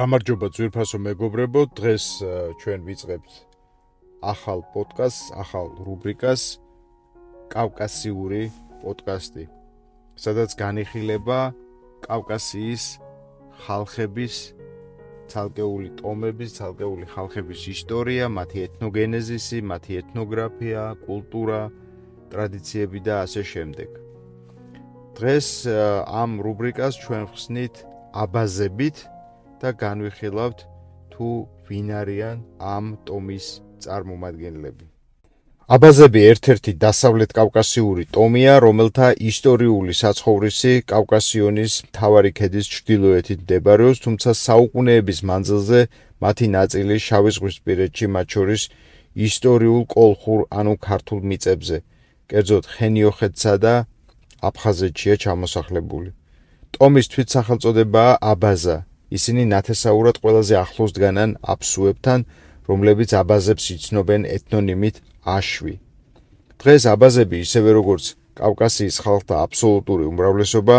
გამარჯობა ძვირფასო მეგობრებო, დღეს ჩვენ ვიწყებთ ახალ პოდკასტს, ახალ რუბრიკას, კავკასიური პოდკასტი, სადაც განიხილება კავკასიის ხალხების ცალკეული ტომების, ცალკეული ხალხების ისტორია, მათი ეთნოგენეზისი, მათი ეთნოგრაფია, კულტურა, ტრადიციები და ასე შემდეგ. დღეს ამ რუბრიკას ჩვენ ხსნით აბაზებით და განვიხილავთ თუ ვინ არიან ამ ტომის წარმომადგენლები. აბაზები ერთ-ერთი დასავლეთ კავკასიური ტომია, რომელთა ისტორიული საცხოვრისი კავკასიონის მთავარი ქედის ჩრდილოეთით მდებარეობს, თუმცა საუკუნეების მანძილზე მათი ნაწილი შავი ზღვისპირეთში, მათ შორის ისტორიულ კოლხურ ანუ ქართულ მიწებზე, კერძოდ ხენიოხეთსა და აფხაზეთშია ჩამოსახლებული. ტომის თვითსახელწოდებაა აბაზა. ისინი ნათესაურად ყველაზე ახლოს დგანან აფსუებთან, რომლებიც აბაზებს იცნობენ ეთნონიმით აშვი. დღეს აბაზები, ისევე როგორც კავკასიის ხალხთა აბსოლუტური უმრავლესობა,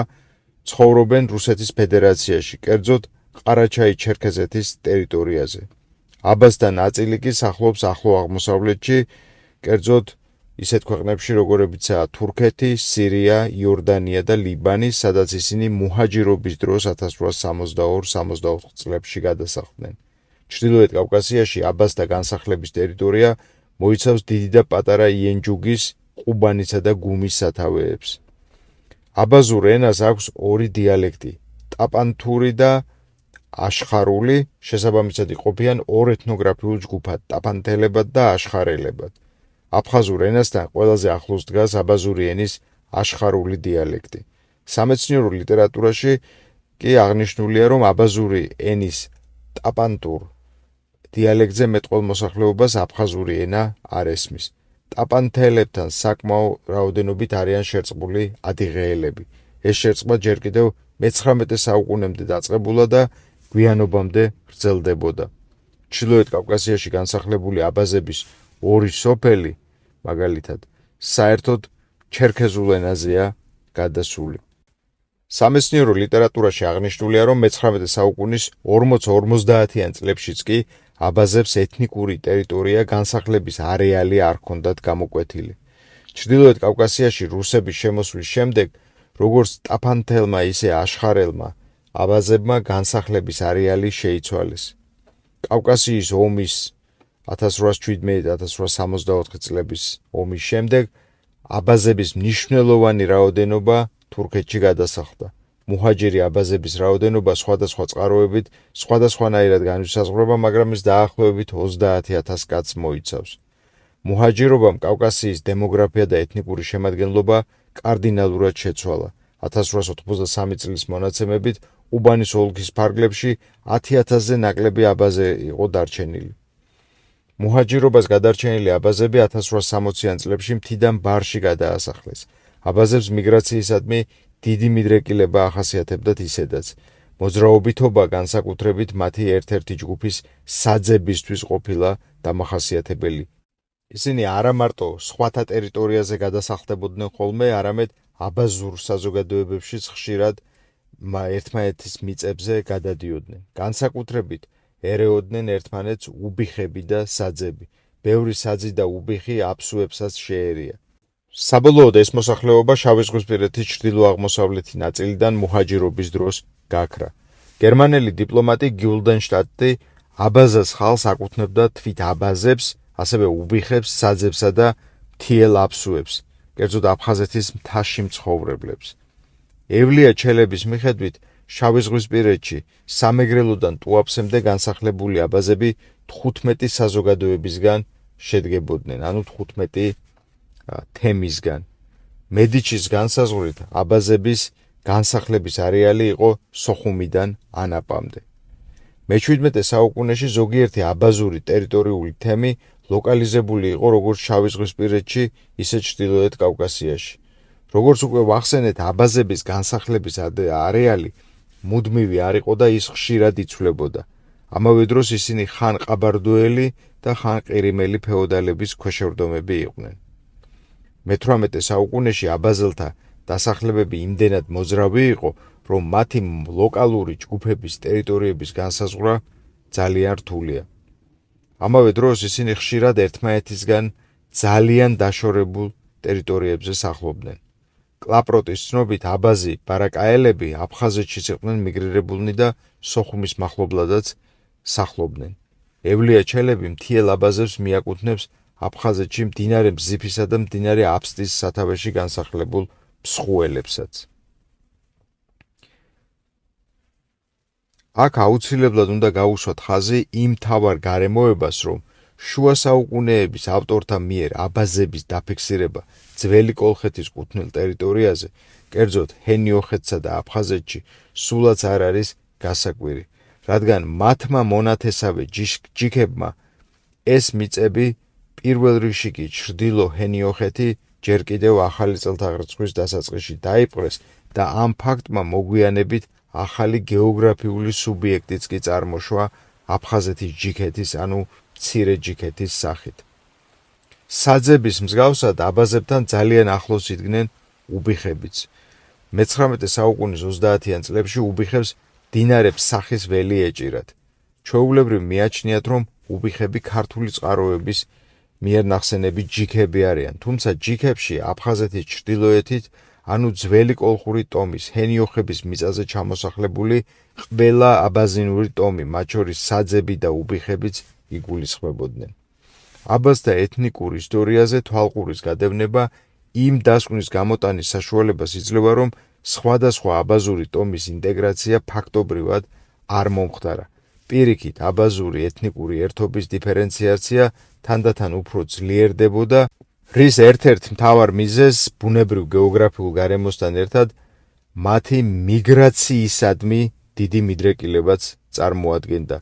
ცხოვრობენ რუსეთის ფედერაციაში, კერძოდ ყარაჩაი-ჩერქეზეთის ტერიტორიაზე. აბაზთა ნაწილი კი სახლობს ახლო აღმოსავლეთში, კერძოდ ისეთ ქვეყნებში, როგორებიცაა თურქეთი, სირია, იორდანია და ლიბანი, სადაც ისინი მუჰაჯირობის დროს 1862-64 წლებში გადასახლდნენ. ჩრდილოეთ კავკასიაში აბაზთა განსახლების ტერიტორია მოიცავს დიდი და პატარა იენჯუგის, ყუბანისა და გუმის სათავეებს. აბაზურ ენას აქვს ორი დიალექტი, ტაპანთური და აშხარული, შესაბამისად იყოფიან ორ ეთნოგრაფიულ ჯგუფად, ტაპანთელებად და აშხარელებად. აფხაზურ ენასთან ყველაზე ახლოს დგას აბაზური ენის აშხარული დიალექტი. სამეცნიერო ლიტერატურაში კი აღნიშნულია, რომ აბაზური ენის ტაპანტურ დიალექტზე მეტყველმოსახლეობას აფხაზური ენა არ ესმის. ტაპანთელებთან საკმაო რაოდენობით არიან შერწყმული ადიღეელები. ეს შერწყმა ჯერ კიდევ მე-19 საუკუნემდე დაწყებულა და გვიანობამდე გრძელდებოდა. ჩრდილოეთ კავკასიაში განსახლებული აბაზების ორი სოფელი, მაგალითად, საერთოდ ჩერქეზულ ენაზეა გადასული. სამეცნიერო ლიტერატურაში აღნიშნულია, რომ მე-19 საუკუნის 40-50-იან წლებშიც კი აბაზებს ეთნიკური ტერიტორია, განსახლების არეალი არ ჰქონდათ გამოკვეთილი. ჩრდილოეთ კავკასიაში რუსების შემოსვლის შემდეგ, როგორც ტაპანთელმა, ისე აშხარელმა აბაზებმა განსახლების არეალი შეიცვალეს. კავკასიის ომის 1817-1864 წლების ომის შემდეგ აბაზების მნიშვნელოვანი რაოდენობა თურქეთში გადასახლდა. მუჰაჯირი აბაზების რაოდენობა სხვადასხვა წყაროებით სხვადასხვანაირად განისაზღვრება, მაგრამ ის დაახლოებით 30,000 კაცს მოიცავს. მუჰაჯირობამ კავკასიის დემოგრაფია და ეთნიკური შემადგენლობა კარდინალურად შეცვალა. 1883 წლის მონაცემებით ყუბანის ოლქის ფარგლებში 10,000-ზე ნაკლები აბაზე იყო დარჩენილი. მუჰაჯირობას გადარჩენილი აბაზები 1860-იან წლებში მთიდან ბარში გადაასახლეს. აბაზებს მიგრაციისადმი დიდი მიდრეკილება ახასიათებდათ ისედაც. მოძრაობითობა განსაკუთრებით მათი ერთ-ერთი ჯგუფის საძებისთვის ყოფილა დამახასიათებელი. ისინი არა მარტო სხვათა ტერიტორიაზე გადასახლდებოდნენ ხოლმე, არამედ აბაზურ საზოგადოებებშიც ხშირად ერთმანეთის მიწებზე გადადიოდნენ. განსაკუთრებით ერეოდნენ ერთმანეთს უბიხები და საძები. ბევრი საძი და უბიხი აფსუებსაც შეერია. საბოლოოდ ეს მოსახლეობა შავი ზღვისპირეთის ჩრდილო-აღმოსავლეთი ნაწილიდან მუჰაჯირობის დროს გაქრა. გერმანელი დიპლომატი გიულდენშტადტი აბაზას ხალხს აკუთვნებდა თვით აბაზებს, ასევე უბიხებს, საძებსა და მთიელ აფსუებს, კერძოდ აფხაზეთის მთაში მცხოვრებლებს. ევლია ჩელების მიხედვით შავი ზღვისპირეთში სამეგრელოდან ტუაფსემდე განსახლებული აბაზები 15 საზოგადოებისგან შედგებოდნენ, ანუ 15 თემისგან. მედიჩის განსაზღვრით აბაზების განსახლების არეალი იყო სოხუმიდან ანაპამდე. მე-17 საუკუნეში ზოგიერთი აბაზური ტერიტორიული თემი ლოკალიზებული იყო როგორც შავი ზღვისპირეთში, ისე ჩრდილოეთ კავკასიაში. როგორც უკვე ვახსენეთ, აბაზების განსახლების არეალი მუდმივი არ იყო და ის ხშირად იცვლებოდა. ამავე დროს ისინი ხან ყაბარდოელი და ხან ყირიმელი ფეოდალების ქვეშევრდომები იყვნენ. მე-18 საუკუნეში აბაზელთა დასახლებები იმდენად მოძრავი იყო, რომ მათი ლოკალური ჯგუფების ტერიტორიების განსაზღვრა ძალიან რთულია. ამავე დროს ისინი ხშირად ერთმანეთისგან ძალიან დაშორებულ ტერიტორიებზე სახლობდნენ. კლაპროტის ცნობით აბაზი ბარაკაელები აფხაზეთშიც იყვნენ მიგრირებულნი და სოხუმის მახლობლადაც სახლობდნენ. ევლია ჩელები მთიელ აბაზებს მიაკუთვნებს აფხაზეთში მდინარე ბზიფისა და მდინარე აფსტის სათავეში განსახლებულ მსხუელებსაც. აქ აუცილებლად უნდა გაუსვათ ხაზი იმ მთავარ გარემოებას, რომ შუა საუკუნეების ავტორთა მიერ აბაზების დაფიქსირება ძველი კოლხეთის კუთვნილ ტერიტორიაზე, კერძოდ ჰენიოხეთსა და აფხაზეთში, სულაც არ არის გასაკვირი, რადგან მათმა მონათესავე ჯიქებმა ეს მიწები პირველ რიგში კი ჩრდილო ჰენიოხეთი ჯერ კიდევ ახალი წელთაღრიცხვის დასაწყისში დაიპყრეს და ამ ფაქტმა მოგვიანებით ახალი გეოგრაფიული სუბიექტიც კი წარმოშვა აფხაზეთის ჯიქეთის, ანუ მცირე ჯიქეთის სახით. საძების მსგავსად აბაზებთან ძალიან ახლოს იდგნენ უბიხებიც. მე-19 საუკუნის 30-იან წლებში უბიხებს მდინარე ფსახის ველი ეჭირათ. ჩვეულებრივ მიაჩნიათ, რომ უბიხები ქართული წყაროების მიერ ნახსენები ჯიქები არიან, თუმცა ჯიქებში აფხაზეთის ჩრდილოეთით, ანუ ძველი კოლხური ტომის ჰენიოხების მიწაზე ჩამოსახლებული ყველა აბაზინური ტომი, მათ შორის საძები და უბიხებიც იგულისხმებოდნენ. აბაზთა ეთნიკურ ისტორიაზე თვალყურის გადევნება იმ დასკვნის გამოტანის საშუალებას იძლევა, რომ სხვადასხვა აბაზური ტომის ინტეგრაცია ფაქტობრივად არ მომხდარა. პირიქით, აბაზური ეთნიკური ერთობის დიფერენციაცია თანდათან უფრო ძლიერდებოდა, რის ერთ-ერთ მთავარ მიზეზს ბუნებრივ გეოგრაფიულ გარემოსთან ერთად მათი მიგრაციისადმი დიდი მიდრეკილებაც წარმოადგენდა,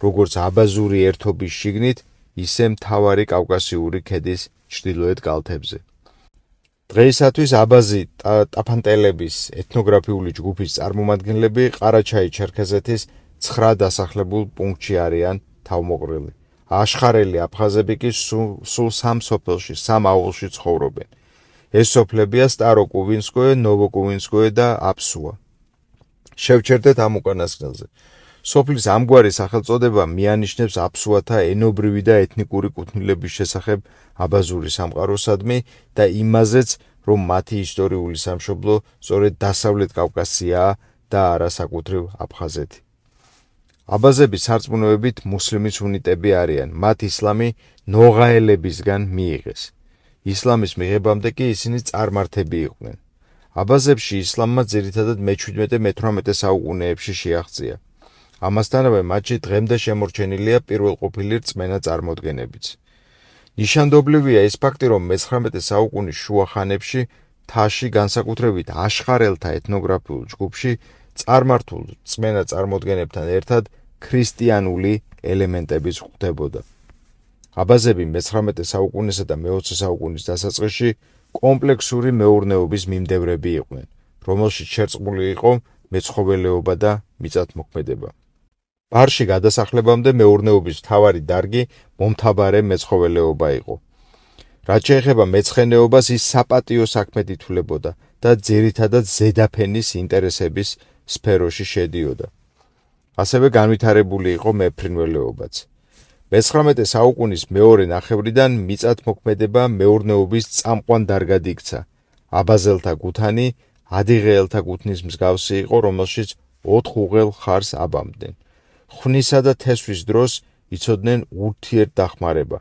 როგორც აბაზური ერთობის შიგნით, ისე მთავარი კავკასიური ქედის ჩრდილოეთ კალთებზე. დღეისათვის აბაზი ტაფანტელების ეთნოგრაფიული ჯგუფის წარმომადგენლები ყარაჩაი-ჩერქეზეთის 9 დასახლებულ პუნქტში არიან თავმოყრილი. აშხარელი აფხაზები კი სულ 3 სოფელში, 3 აუზში ცხოვრობენ. ეს სოფლებია სტარო-კუვინსკოე, ნოვო-კუვინსკოე და აფსუა. შევჩერდეთ ამ უკანასკნელზე. სოფლის ამგვარი სახელწოდება მიანიშნებს აფსუათა ენობრივი და ეთნიკური კუთვნილების შესახებ აბაზური სამყაროსადმი და იმაზეც, რომ მათი ისტორიული სამშობლო სწორედ დასავლეთ კავკასიაა და არა საკუთრივ აფხაზეთი. აბაზები სარწმუნოებით მუსლიმი სუნიტები არიან, მათ ისლამი ნოღაელებისგან მიიღეს. ისლამის მიღებამდე კი ისინი წარმართები იყვნენ. აბაზებში ისლამმა ძირითადად მე-17-18 საუკუნეებში შეაღწია. ამასთანავე მათში დღემდე შემორჩენილია პირველყოფილი რწმენა წარმოდგენებიც. ნიშანდობლივია ის ფაქტი, რომ მე-19 საუკუნის შუა ხანებში მთაში, განსაკუთრებით აშხარელთა ეთნოგრაფიულ ჯგუფში, წარმართულ რწმენა წარმოდგენებთან ერთად ქრისტიანული ელემენტებიც ხვდებოდა. აბაზები მე-19 საუკუნესა და მე-20 საუკუნის დასაწყისში კომპლექსური მეურნეობის მიმდევრები იყვნენ, რომელშიც შერწყმული იყო მეცხოველეობა და მიწათმოქმედება. ბარში გადასახლებამდე მეურნეობის მთავარი დარგი მომთაბარე მეცხოველეობა იყო. რაც შეეხება მეცხენეობას, ის საპატიო საქმედ ითვლებოდა და ძირითადად ზედაფენის ინტერესების სფეროში შედიოდა. ასევე განვითარებული იყო მეფრინველეობაც. მე-19 საუკუნის მეორე ნახევრიდან მიწათმოქმედება მეურნეობის წამყვან დარგად იქცა. აბაზელთა გუთანი ადიღეელთა გუთნის მსგავსი იყო, რომელშიც 4 უღელ ხარს აბამდნენ. ხვნისა და თესვის დროს იცოდნენ ურთიერთდახმარება.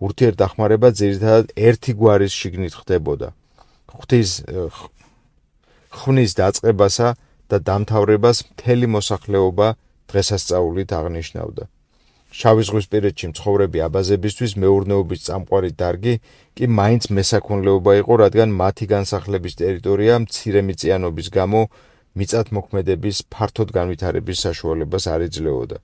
ურთიერთდახმარება ძირითადად ერთი გვარის შიგნით ხდებოდა. ხვნის დაწყებასა და დამთავრებას მთელი მოსახლეობა დღესასწაულით აღნიშნავდა. შავი ზღვისპირეთში მცხოვრები აბაზებისთვის მეურნეობის წამყვანი დარგი კი მაინც მესაქონლეობა იყო, რადგან მათი განსახლების ტერიტორია მცირე მიწიანობის გამო მიწათმოქმედების ფართოდ განვითარების საშუალებას არ იძლეოდა.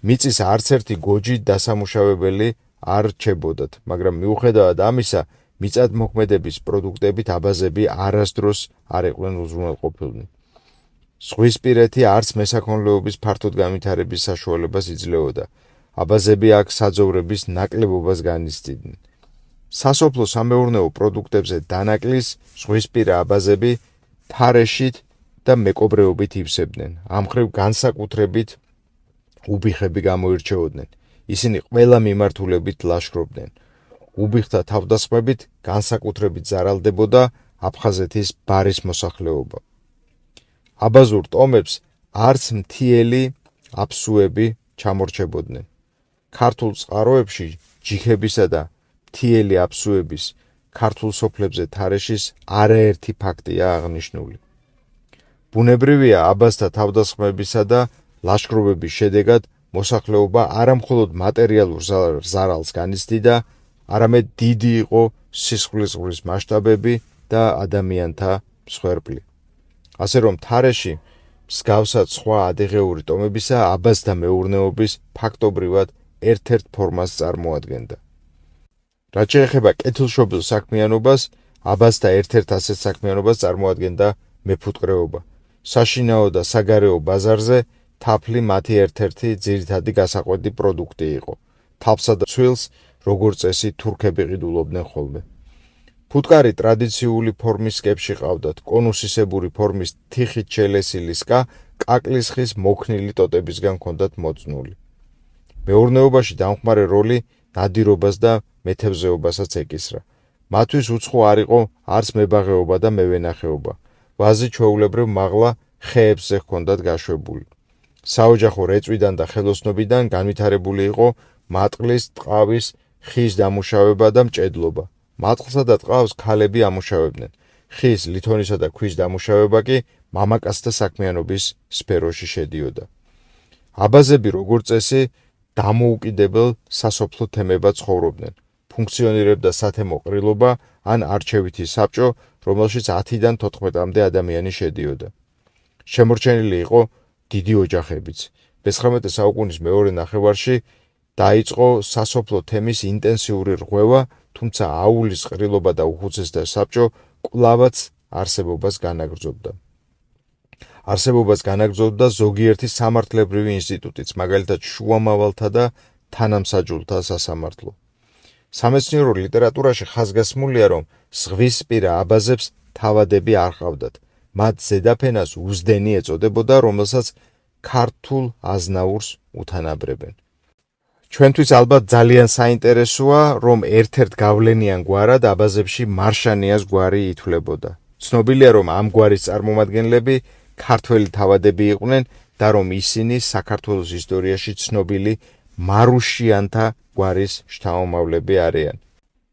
მიწის არც ერთი გოჯი დასამუშავებელი არ რჩებოდათ, მაგრამ მიუხედავად ამისა, მიწათმოქმედების პროდუქტებით აბაზები არასდროს არ იყვნენ უზრუნველყოფილნი. ზღვისპირეთი არც მესაქონლეობის ფართოდ განვითარების საშუალებას იძლეოდა. აბაზები აქ საძოვრების ნაკლებობას განიცდიდნენ. სასოფლო-სამეურნეო პროდუქტებზე დანაკლის ზღვისპირა აბაზები თარეშით და მეკობრეობით ივსებდნენ. ამ ხრივ განსაკუთრებით უბიხები გამოირჩეოდნენ. ისინი ყველა მიმართულებით ლაშქრობდნენ. უბიხთა თავდასხმებით განსაკუთრებით ზარალდებოდა აფხაზეთის ბარის მოსახლეობა. აბაზურ ტომებს არც მთიელი აფსუები ჩამორჩებოდნენ. ქართულ წყაროებში ჯიქებისა და მთიელი აფსუების ქართულ სოფლებზე თარეშის არაერთი ფაქტია აღნიშნული. ბუნებრივია აბაზთა თავდასხმებისა და ლაშქრობების შედეგად მოსახლეობა არამხოლოდ მატერიალურ ზარალს განიცდიდა, არამედ დიდი იყო სისხლის ზღვრის მასშტაბები და ადამიანთა მსხვერპლი. ასე რომ თარეში მსგავსად სხვა ადიღეური ტომებისა აბაზთა მეურნეობის ფაქტობრივად ერთ-ერთ ფორმას წარმოადგენდა. რაც შეეხება კეთილშობილ საქმიანობას, აბაზთა ერთ-ერთ ასეთ საქმიანობას წარმოადგენდა მეფუტკრეობა. საშინაო და საგარეო ბაზარზე თაფლი მათი ერთ-ერთი ძირითადი გასაყვეტი პროდუქტი იყო. თაფლსა და ცვილს, როგორც წესი, თურქები ყიდულობდნენ ხოლმე. ფუტკარი ტრადიციული ფორმის კებში ყავდათ, კონუსისებური ფორმის თიხით შელესილი სკა კაკლის ხის მოქნილი ტოტებისგან ჰქონდათ მოწნული. მეურნეობაში დამხმარე როლი ნადირობას და მეთევზეობასაც ეკისრა. მათთვის უცხო არ იყო არც მებაღეობა და მევენახეობა. ვაზი ჩვეულებრივ მაღლა ხეებზე ჰქონდათ გაშვებული. საოჯახო რეწვიდან და ხელოსნობიდან განვითარებული იყო მატყლის, ტყავის, ხის დამუშავება და მჭედლობა. მატყლსა და ტყავს ქალები ამუშავებდნენ. ხის, ლითონისა და ქვის დამუშავება კი მამაკაცთა საქმიანობის სფეროში შედიოდა. აბაზები როგორც წესი დამოუკიდებელ სასოფლო თემებად ცხოვრობდნენ. ფუნქციონირებდა სათემო ყრილობა ან არჩევითი საბჭო, რომელშიც 10-დან 14-მდე ადამიანი შედიოდა. შემორჩენილი იყო დიდი ოჯახებიც. მე-19 საუკუნის მეორე ნახევარში დაიწყო სასოფლო თემის ინტენსიური რღვევა, თუმცა აულის ყრილობა და უხუცესთა საბჭო კვლავაც არსებობას განაგრძობდა ზოგიერთი სამართლებრივი ინსტიტუტიც, მაგალითად შუამავალთა და თანამსაჯულთა სასამართლო. სამეცნიერო ლიტერატურაში ხაზგასმულია, რომ ზღვისპირა აბაზებს თავადები არ ჰყავდათ. მათ ზედაფენას უზდენი ეწოდებოდა, რომელსაც ქართულ აზნაურს უთანაბრებენ. ჩვენთვის ალბათ ძალიან საინტერესოა, რომ ერთ-ერთ გავლენიან გვარად აბაზებში მარშანიას გვარი ითვლებოდა. ცნობილია, რომ ამ გვარის წარმომადგენლები ქართველი თავადები იყვნენ და რომ ისინი საქართველოს ისტორიაში ცნობილი მარუშიანთა გვარის შთამომავლები არიან.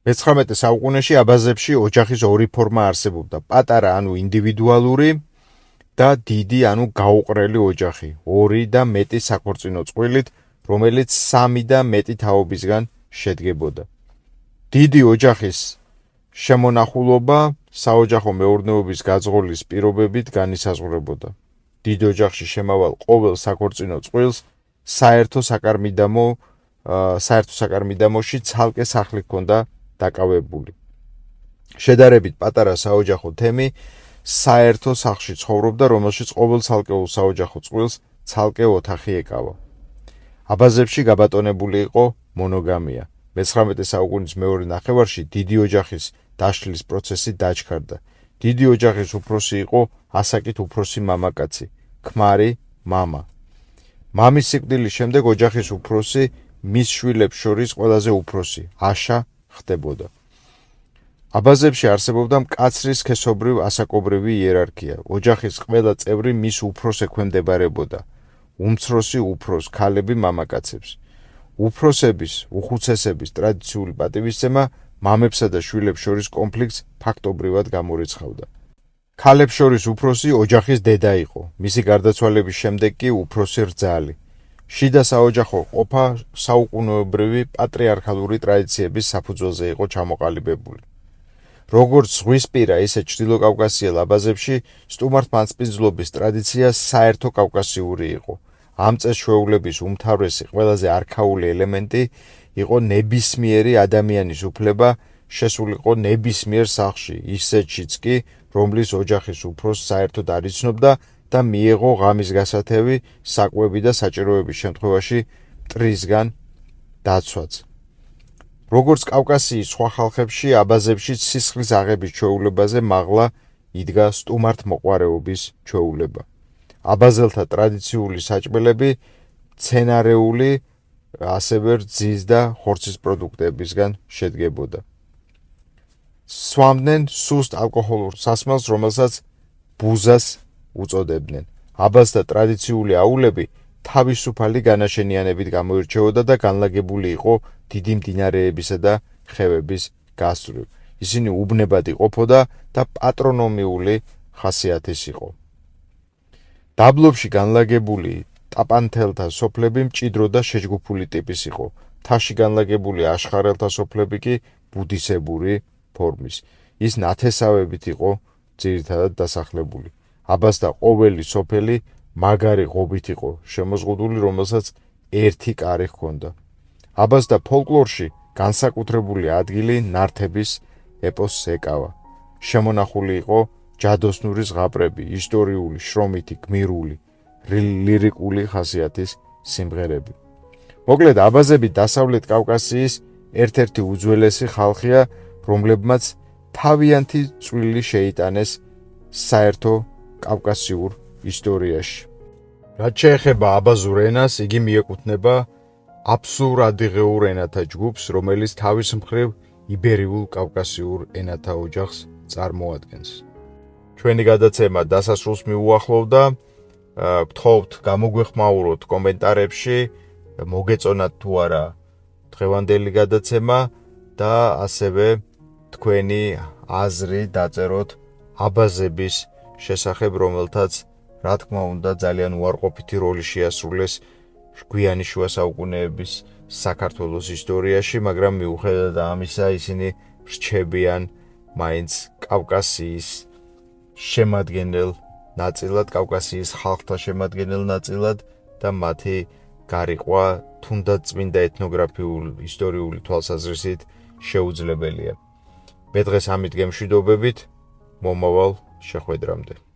მე-19 საუკუნეში აბაზებში ოჯახის ორი ფორმა არსებობდა: პატარა, ანუ ინდივიდუალური და დიდი, ანუ გაუყრელი ოჯახი, 2 და მეტი საქორწინო წყვილით, რომელიც 3 და მეტი თაობისგან შედგებოდა. დიდი ოჯახის შემონახულობა საოჯახო მეურნეობის გაძღოლის პირობებით განისაზღვრებოდა. დიდ ოჯახში შემავალ ყოველ საქორწინო წყვილს საერთო საკარმიდამოში ცალკე სახლი ჰქონდა დაკავებული. შედარებით პატარა საოჯახო თემი საერთო სახლში ცხოვრობდა, რომელშიც ყოველ ცალკეულ საოჯახო წყვილს ცალკე ოთახი ეკავა. აბაზებში გაბატონებული იყო მონოგამია. მე-19 საუკუნის მეორე ნახევარში დიდი ოჯახის დაშლის პროცესი დაჩქარდა. დიდი ოჯახის უფროსი იყო ასაკით უფროსი მამაკაცი, ქმარი, მამა. მამის სიკვდილის შემდეგ ოჯახის უფროსი მის შვილებს შორის ყველაზე უფროსი, აშა ხდებოდა. აბაზებში არსებობდა მკაცრი სქესობრივ ასაკობრივი იერარქია. ოჯახის ყველა წევრი მის უფროს ექვემდებარებოდა. უმცროსი უფროს, ქალები მამაკაცებს. უფროსების, უხუცესების ტრადიციული პატივისცემა მამებსა და შვილებს შორის კონფლიქტს ფაქტობრივად გამორიცხავდა. ქალებს შორის უფროსი ოჯახის დედა იყო, მისი გარდაცვალების შემდეგ კი უფროსი რძალი. შიდა საოჯახო ყოფა საუკუნეობრივი პატრიარქალური ტრადიციების საფუძველზე იყო ჩამოყალიბებული. როგორც ზღვისპირა, ისე ჩრდილოკავკასიელ აბაზებში სტუმართმანწყვილობის ტრადიცია საერთო კავკასიური იყო. ამ წესჩვეულების უმთავრესი, ყველაზე არქაული ელემენტი იყო ნებისმიერი ადამიანის უფლება შესულიყო ნებისმიერ სახლში, ისეთშიც კი, რომლის ოჯახის უფროსს საერთოდ არ იცნობდა და მიეღო ღამის გასათევი, საკვები და საჭიროების შემთხვევაში მტრისგან დაცვაც. როგორც კავკასიის სხვა ხალხებში, აბაზებში სისხლის აღების ჩვეულებაზე მაღლა იდგა სტუმართმოყვარეობის ჩვეულება. აბაზელთა ტრადიციული საჭმელები მცენარეული, ასევე რძის და ხორცის პროდუქტებისგან შედგებოდა. სვამდნენ სუსტ ალკოჰოლურ სასმელს, რომელსაც ბუზას უწოდებდნენ. აბაზთა ტრადიციული აულები თავისუფალი განაშენიანებით გამოირჩეოდა და განლაგებული იყო დიდი მდინარეებისა და ხევების გასწვრივ. ისინი უბნებად იყოფოდა და პატრონომიული ხასიათის იყო. დაბლობში განლაგებული ტაპანთელთა სოფლები მჭიდრო და შეჯგუფული ტიპის იყო. მთაში განლაგებული აშხარელთა სოფლები კი ბუდისებური ფორმის. ის ნათესავებით იყო ძირითადად დასახლებული. აბაზთა ყოველი სოფელი მაგარი ღობით იყო შემოზღუდული, რომელსაც ერთი კარი ჰქონდა. აბაზთა ფოლკლორში განსაკუთრებული ადგილი ნართების ეპოსს ეკავა. შემონახული იყო ჯადოსნური ზღაპრები, ისტორიული, შრომითი, გმირული, ლირიკული ხასიათის სიმღერები. მოკლედ, აბაზები დასავლეთ კავკასიის ერთ-ერთი უძველესი ხალხია, რომლებმაც თავიანთი წვლილი შეიტანეს საერთო კავკასიურ ისტორიაში. რაც შეეხება აბაზურ ენას, იგი მიეკუთვნება აფსურ-ადიღეურ ენათა ჯგუფს, რომელიც თავის მხრივ იბერიულ კავკასიურ ენათა ოჯახს წარმოადგენს. ჩვენი გადაცემა დასასრულს მიუახლოვდა. გთხოვთ გამოგვეხმაუროთ კომენტარებში, მოგეწონათ თუ არა დღევანდელი გადაცემა და ასევე თქვენი აზრი დაწეროთ აბაზების შესახებ, რომელთაც რა თქმა უნდა ძალიან უარყოფითი როლი შეასრულეს გვიანი შუა საუკუნეების საქართველოს ისტორიაში, მაგრამ მიუხედავად ამისა ისინი რჩებიან მაინც კავკასიის შემადგენელ ნაწილად, კავკასიის ხალხთა შემადგენელ ნაწილად და მათი გარიყვა თუნდაც წმინდა ეთნოგრაფიული ისტორიული თვალსაზრისით შეუძლებელია. მე დღეს ამით გემშვიდობებით, მომავალ შეხვედრამდე.